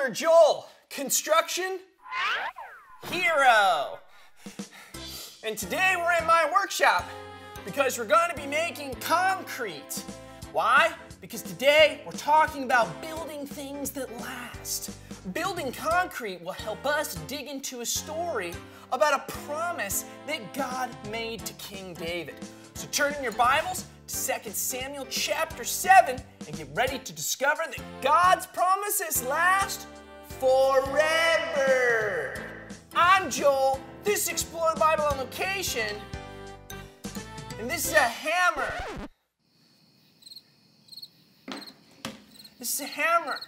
Farmer Joel, construction hero. And today we're in my workshop because we're going to be making concrete. Why? Because today we're talking about building things that last. Building concrete will help us dig into a story about a promise that God made to King David. So turn in your Bibles to 2 Samuel chapter 7 and get ready to discover that God's promises last forever. I'm Joel, this is Explore the Bible on Location, and this is a hammer. This is a hammer.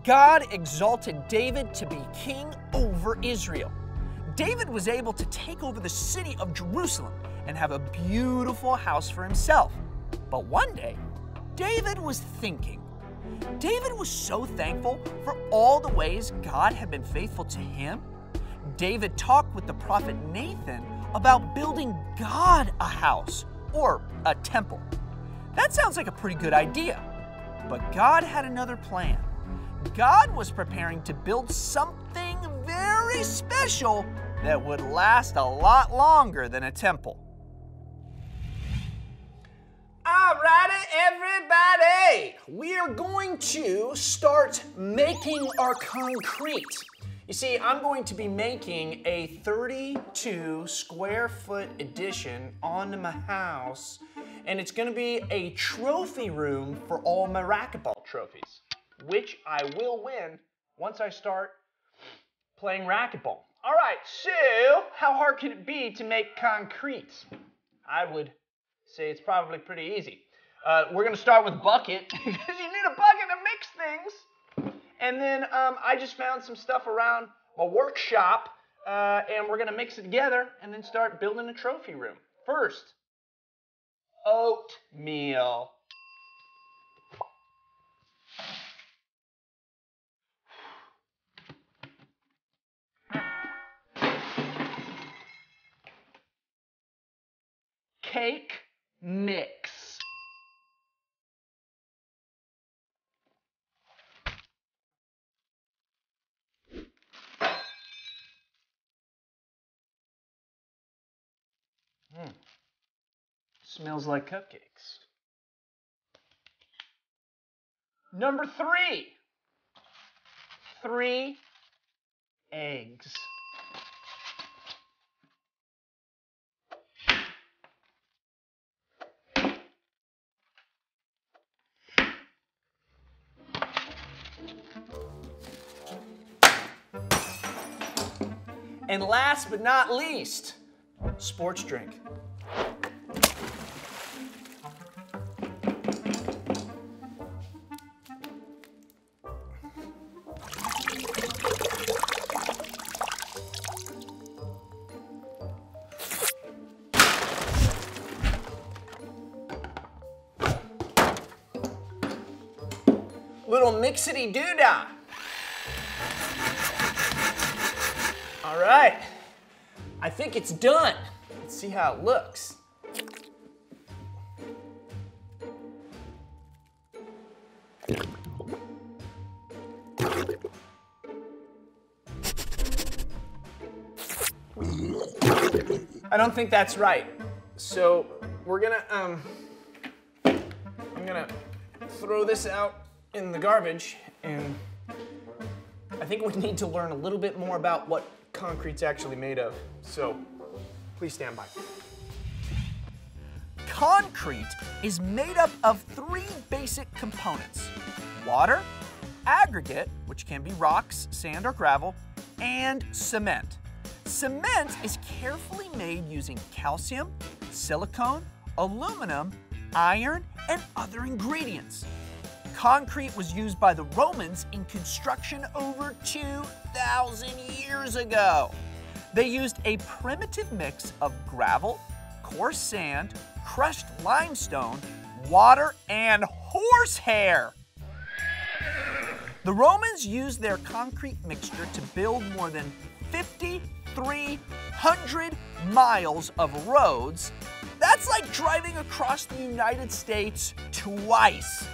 God exalted David to be king over Israel. David was able to take over the city of Jerusalem and have a beautiful house for himself. But one day, David was thinking. David was so thankful for all the ways God had been faithful to him. David talked with the prophet Nathan about building God a house or a temple. That sounds like a pretty good idea, but God had another plan. God was preparing to build something very special that would last a lot longer than a temple. Alrighty, everybody, we are going to start making our concrete. You see, I'm going to be making a 32 square foot addition onto my house, and it's going to be a trophy room for all my racquetball trophies, which I will win once I start playing racquetball. All right, so how hard can it be to make concrete? I would say it's probably pretty easy. We're going to start with a bucket because you need a bucket to mix things. And then I just found some stuff around my workshop, and we're going to mix it together and then start building a trophy room. First, oatmeal. Cake mix. Smells like cupcakes. Number 3. 3 eggs. And last but not least, sports drink. Little mixity-doo-dah. All right, I think it's done. Let's see how it looks. I don't think that's right. So we're gonna, I'm gonna throw this out in the garbage, and I think we need to learn a little bit more about what concrete's actually made of. So please stand by. Concrete is made up of 3 basic components: water, aggregate, which can be rocks, sand, or gravel, and cement. Cement is carefully made using calcium, silicone, aluminum, iron, and other ingredients. Concrete was used by the Romans in construction over 2,000 years ago. They used a primitive mix of gravel, coarse sand, crushed limestone, water, and horsehair. The Romans used their concrete mixture to build more than 5,300 miles of roads. That's like driving across the United States twice.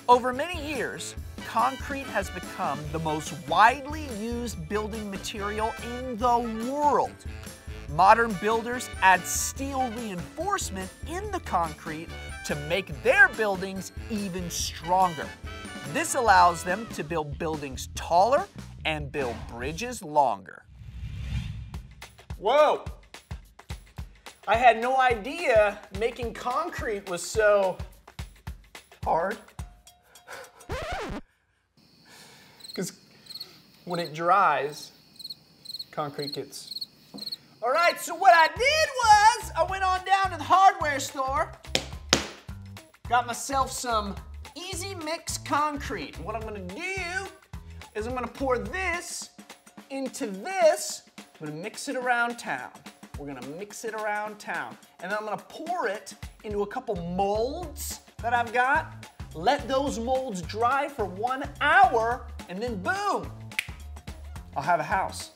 Over many years, concrete has become the most widely used building material in the world. Modern builders add steel reinforcement in the concrete to make their buildings even stronger. This allows them to build buildings taller and build bridges longer. Whoa! I had no idea making concrete was so hard. Because when it dries, concrete gets... All right, so what I did was I went on down to the hardware store, got myself some Easy Mix concrete. And what I'm gonna do is I'm gonna pour this into this. I'm gonna mix it around town. We're gonna mix it around town. And then I'm gonna pour it into a couple molds that I've got. Let those molds dry for 1 hour, and then boom, I'll have a house.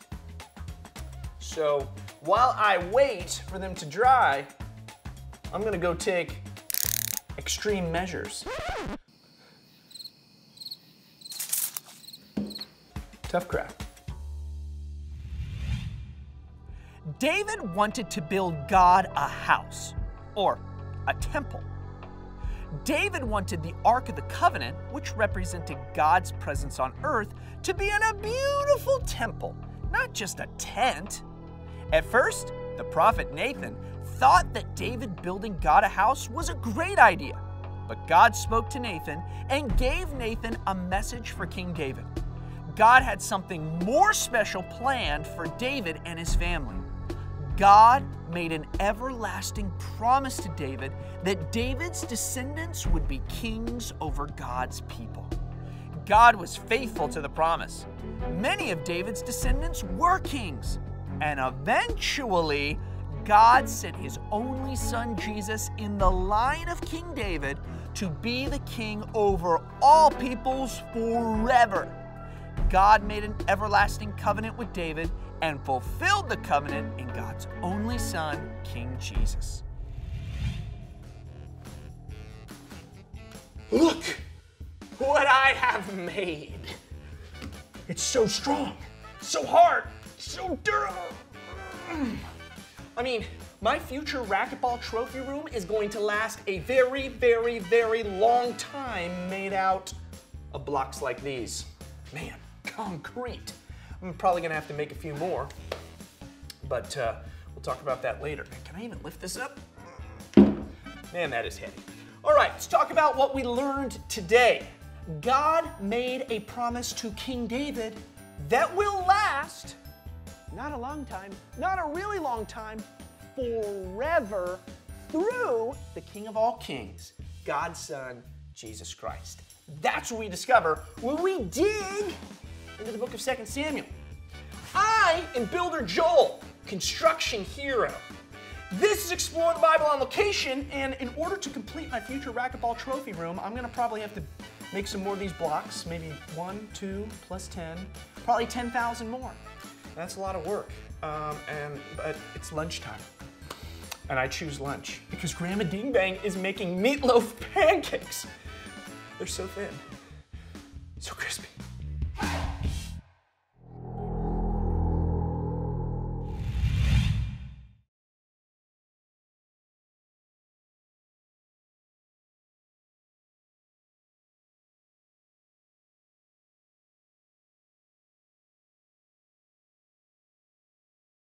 So while I wait for them to dry, I'm gonna go take extreme measures. Tough crap. David wanted to build God a house, or a temple. David wanted the Ark of the Covenant, which represented God's presence on earth, to be in a beautiful temple, not just a tent. At first, the prophet Nathan thought that David building God a house was a great idea. But God spoke to Nathan and gave Nathan a message for King David. God had something more special planned for David and his family. God made an everlasting promise to David that David's descendants would be kings over God's people. God was faithful to the promise. Many of David's descendants were kings, and eventually God sent his only son Jesus in the line of King David to be the king over all peoples forever. God made an everlasting covenant with David and fulfilled the covenant in God's only Son, King Jesus. Look what I have made. It's so strong, so hard, so durable. I mean, my future racquetball trophy room is going to last a very, very, very long time made out of blocks like these. Man, concrete. I'm probably gonna have to make a few more, but we'll talk about that later. Can I even lift this up? Man, that is heavy. All right, let's talk about what we learned today. God made a promise to King David that will last, not a long time, not a really long time, forever, through the King of all kings, God's Son, Jesus Christ. That's what we discover when we dig into the book of 2 Samuel. I am Builder Joel, construction hero. This is Explore the Bible on Location, and in order to complete my future racquetball trophy room, I'm gonna probably have to make some more of these blocks, maybe 1, 2, plus 10, probably 10,000 more. That's a lot of work, but it's lunchtime, and I choose lunch because Grandma Ding Bang is making meatloaf pancakes. They're so thin, so crispy.